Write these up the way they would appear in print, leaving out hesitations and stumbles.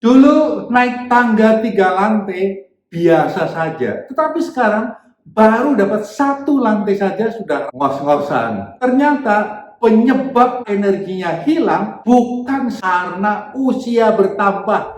Dulu naik tangga 3 lantai biasa saja, tetapi sekarang baru dapat 1 lantai saja sudah ngos-ngosan. Ternyata penyebab energinya hilang bukan karena usia bertambah.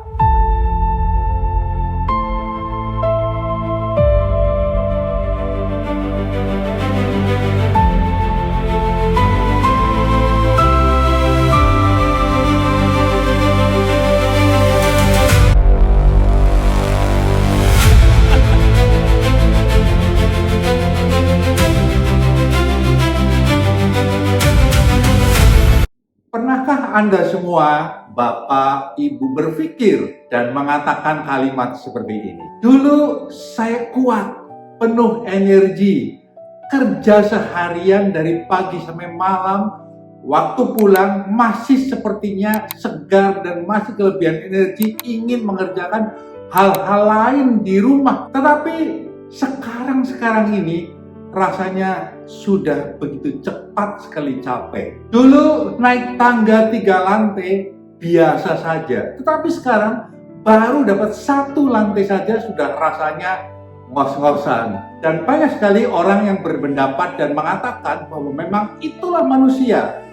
Pernahkah Anda semua, Bapak, Ibu berpikir dan mengatakan kalimat seperti ini? Dulu saya kuat, penuh energi, kerja seharian dari pagi sampai malam, waktu pulang masih sepertinya segar dan masih kelebihan energi ingin mengerjakan hal-hal lain di rumah. Tetapi sekarang ini rasanya sudah begitu cepat sekali capek. Dulu naik tangga 3 lantai biasa saja, tetapi sekarang baru dapat 1 lantai saja sudah rasanya ngos-ngosan. Dan banyak sekali orang yang berpendapat dan mengatakan bahwa memang itulah manusia.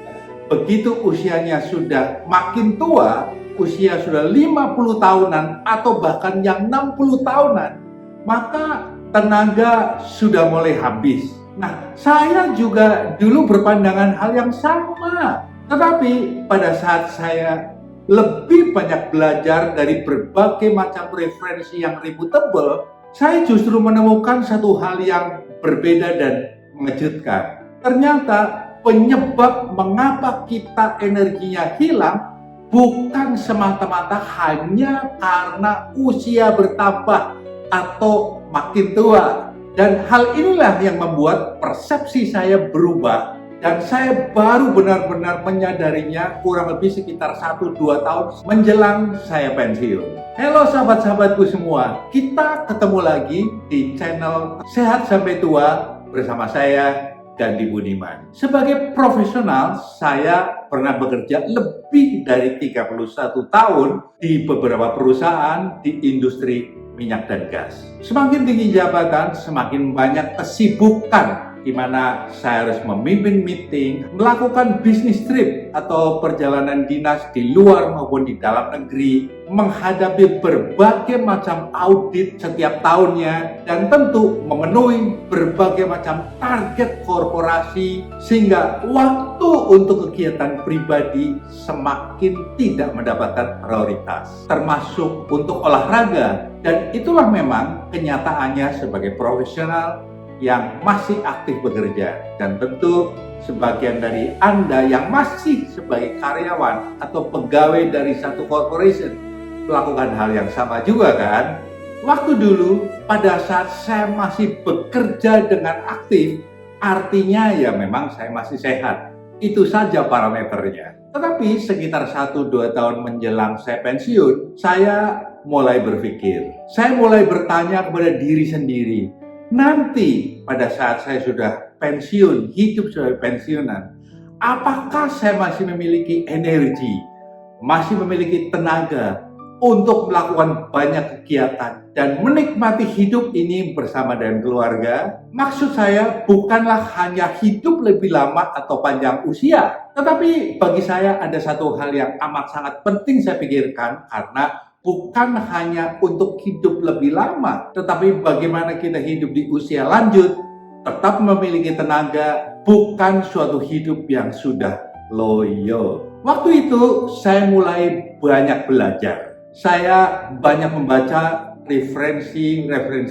Begitu usianya sudah makin tua, usia sudah 50 tahunan atau bahkan yang 60 tahunan, maka tenaga sudah mulai habis. Nah, saya juga dulu berpandangan hal yang sama. Tetapi pada saat saya lebih banyak belajar dari berbagai macam referensi yang reputable, saya justru menemukan satu hal yang berbeda dan mengejutkan. Ternyata penyebab mengapa kita energinya hilang bukan semata-mata hanya karena usia bertambah atau makin tua. Dan hal inilah yang membuat persepsi saya berubah, dan saya baru benar-benar menyadarinya kurang lebih sekitar 1-2 tahun menjelang saya pensiun. Halo sahabat-sahabatku semua, kita ketemu lagi di channel Sehat Sampai Tua bersama saya, Gandhi Budiman. Sebagai profesional, saya pernah bekerja lebih dari 31 tahun di beberapa perusahaan di industri minyak dan gas. Semakin tinggi jabatan, semakin banyak kesibukan di mana saya harus memimpin meeting, melakukan bisnis trip atau perjalanan dinas di luar maupun di dalam negeri, menghadapi berbagai macam audit setiap tahunnya, dan tentu memenuhi berbagai macam target korporasi, sehingga waktu untuk kegiatan pribadi semakin tidak mendapatkan prioritas, termasuk untuk olahraga. Dan itulah memang kenyataannya sebagai profesional yang masih aktif bekerja. Dan tentu sebagian dari Anda yang masih sebagai karyawan atau pegawai dari satu corporation melakukan hal yang sama juga kan? Waktu dulu pada saat saya masih bekerja dengan aktif, artinya ya memang saya masih sehat. Itu saja parameternya. Tetapi sekitar 1-2 tahun menjelang saya pensiun, saya mulai berpikir. Saya mulai bertanya kepada diri sendiri, nanti pada saat saya sudah pensiun, hidup sebagai pensiunan, apakah saya masih memiliki energi, masih memiliki tenaga untuk melakukan banyak kegiatan dan menikmati hidup ini bersama dengan keluarga? Maksud saya bukanlah hanya hidup lebih lama atau panjang usia, tetapi bagi saya ada satu hal yang amat sangat penting saya pikirkan, karena bukan hanya untuk hidup lebih lama, tetapi bagaimana kita hidup di usia lanjut, tetap memiliki tenaga, bukan suatu hidup yang sudah loyo. Waktu itu saya mulai banyak belajar. Saya banyak membaca referensi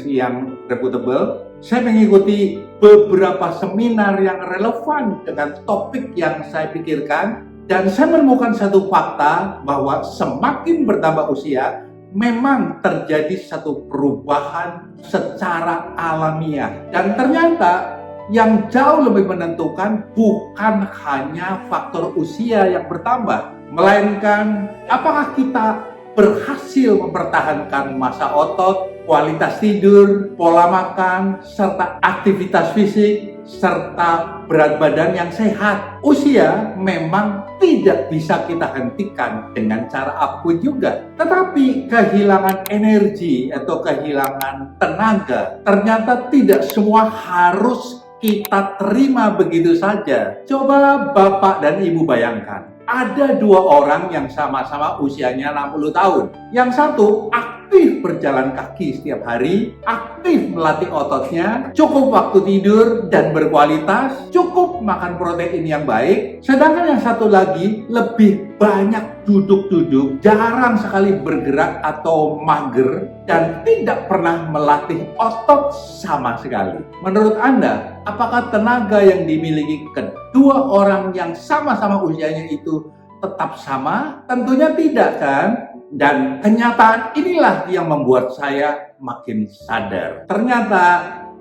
yang reputable. Saya mengikuti beberapa seminar yang relevan dengan topik yang saya pikirkan. Dan saya menemukan satu fakta bahwa semakin bertambah usia, memang terjadi satu perubahan secara alamiah. Dan ternyata yang jauh lebih menentukan bukan hanya faktor usia yang bertambah, melainkan apakah kita berhasil mempertahankan massa otot, kualitas tidur, pola makan, serta aktivitas fisik, serta berat badan yang sehat. Usia memang tidak bisa kita hentikan dengan cara apapun juga. Tetapi kehilangan energi atau kehilangan tenaga ternyata tidak semua harus kita terima begitu saja. Coba Bapak dan Ibu bayangkan, ada dua orang yang sama-sama usianya 60 tahun. Yang satu aktif berjalan kaki setiap hari, aktif melatih ototnya, cukup waktu tidur dan berkualitas, cukup makan protein yang baik. Sedangkan yang satu lagi lebih banyak duduk-duduk, jarang sekali bergerak atau mager, dan tidak pernah melatih otot sama sekali. Menurut Anda, apakah tenaga yang dimiliki kedua orang yang sama-sama usianya itu tetap sama? Tentunya tidak, kan? Dan kenyataan inilah yang membuat saya makin sadar. Ternyata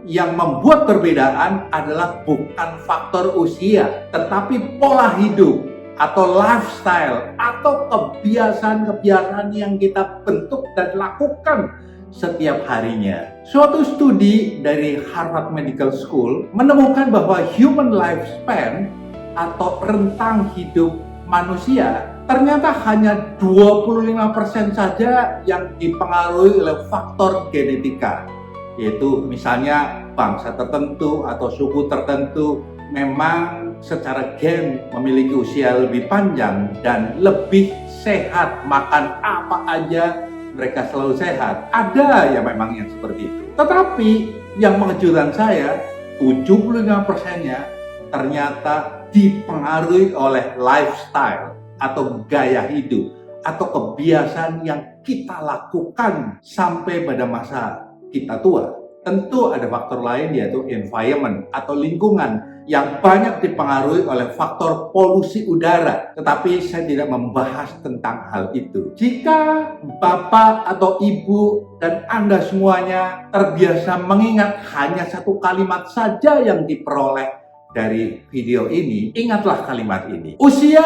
yang membuat perbedaan adalah bukan faktor usia, tetapi pola hidup atau lifestyle atau kebiasaan-kebiasaan yang kita bentuk dan lakukan setiap harinya. Suatu studi dari Harvard Medical School menemukan bahwa human lifespan atau rentang hidup manusia ternyata hanya 25% saja yang dipengaruhi oleh faktor genetika. Yaitu misalnya bangsa tertentu atau suku tertentu memang secara gen memiliki usia lebih panjang dan lebih sehat, makan apa aja mereka selalu sehat. Ada ya memang yang seperti itu. Tetapi yang mengejutkan saya, 75%-nya ternyata dipengaruhi oleh lifestyle atau gaya hidup atau kebiasaan yang kita lakukan sampai pada masa kita tua. Tentu ada faktor lain yaitu environment atau lingkungan yang banyak dipengaruhi oleh faktor polusi udara. Tetapi saya tidak membahas tentang hal itu. Jika Bapak atau Ibu dan Anda semuanya terbiasa mengingat hanya satu kalimat saja yang diperoleh dari video ini, ingatlah kalimat ini. Usia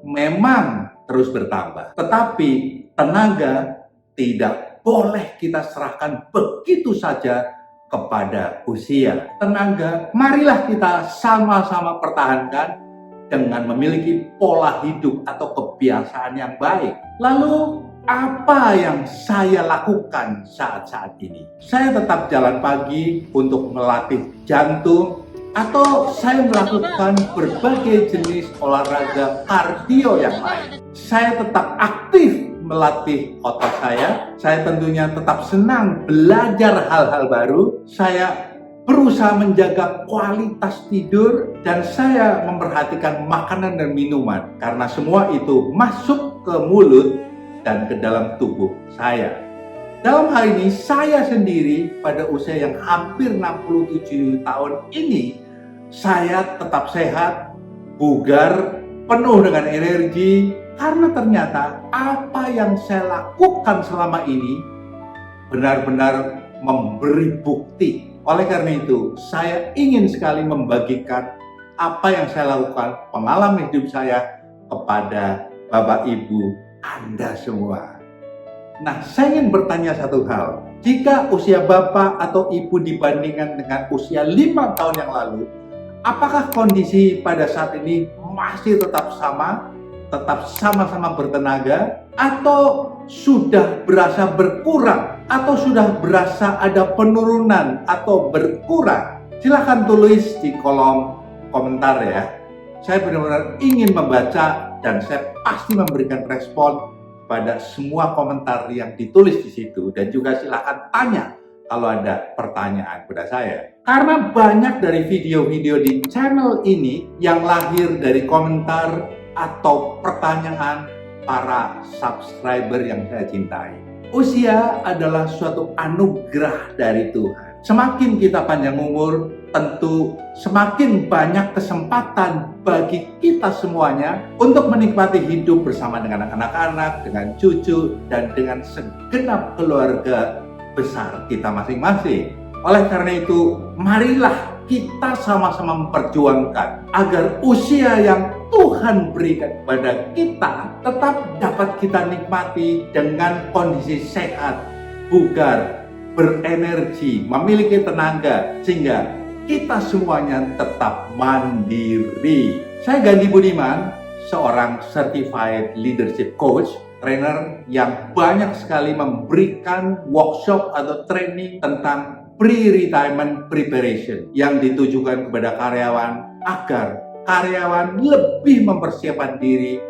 memang terus bertambah, tetapi tenaga tidak boleh kita serahkan begitu saja kepada usia. Tenaga, marilah kita sama-sama pertahankan dengan memiliki pola hidup atau kebiasaan yang baik. Lalu, apa yang saya lakukan saat-saat ini? Saya tetap jalan pagi untuk melatih jantung, atau saya melakukan berbagai jenis olahraga kardio yang lain. Saya tetap aktif melatih otot saya tentunya tetap senang belajar hal-hal baru, saya berusaha menjaga kualitas tidur, dan saya memperhatikan makanan dan minuman, karena semua itu masuk ke mulut dan ke dalam tubuh saya. Dalam hal ini, saya sendiri pada usia yang hampir 67 tahun ini, saya tetap sehat, bugar, penuh dengan energi, karena ternyata apa yang saya lakukan selama ini benar-benar memberi bukti. Oleh karena itu, saya ingin sekali membagikan apa yang saya lakukan, pengalaman hidup saya kepada Bapak Ibu Anda semua. Nah, saya ingin bertanya satu hal. Jika usia Bapak atau Ibu dibandingkan dengan usia 5 tahun yang lalu, apakah kondisi pada saat ini masih tetap sama? Tetap sama-sama bertenaga, atau sudah berasa berkurang, atau sudah berasa ada penurunan atau berkurang? Silahkan tulis di kolom komentar ya. Saya benar-benar ingin membaca dan saya pasti memberikan respon pada semua komentar yang ditulis di situ, dan juga silahkan tanya kalau ada pertanyaan kepada saya. Karena banyak dari video-video di channel ini yang lahir dari komentar atau pertanyaan para subscriber yang saya cintai. Usia adalah suatu anugerah dari Tuhan. Semakin kita panjang umur, tentu semakin banyak kesempatan bagi kita semuanya untuk menikmati hidup bersama dengan anak-anak, dengan cucu, dan dengan segenap keluarga besar kita masing-masing. Oleh karena itu, marilah kita sama-sama memperjuangkan agar usia yang Tuhan berikan kepada kita tetap dapat kita nikmati dengan kondisi sehat, bugar, berenergi, memiliki tenaga, sehingga kita semuanya tetap mandiri. Saya Gandhi Budiman, seorang Certified Leadership Coach, trainer yang banyak sekali memberikan workshop atau training tentang pre-retirement preparation yang ditujukan kepada karyawan agar karyawan lebih mempersiapkan diri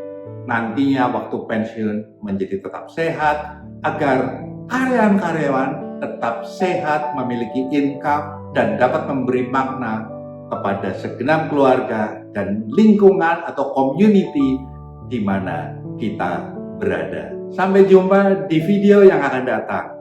nantinya waktu pensiun menjadi tetap sehat, agar karyawan-karyawan tetap sehat, memiliki income, dan dapat memberi makna kepada segenap keluarga dan lingkungan atau community di mana kita berada. Sampai jumpa di video yang akan datang.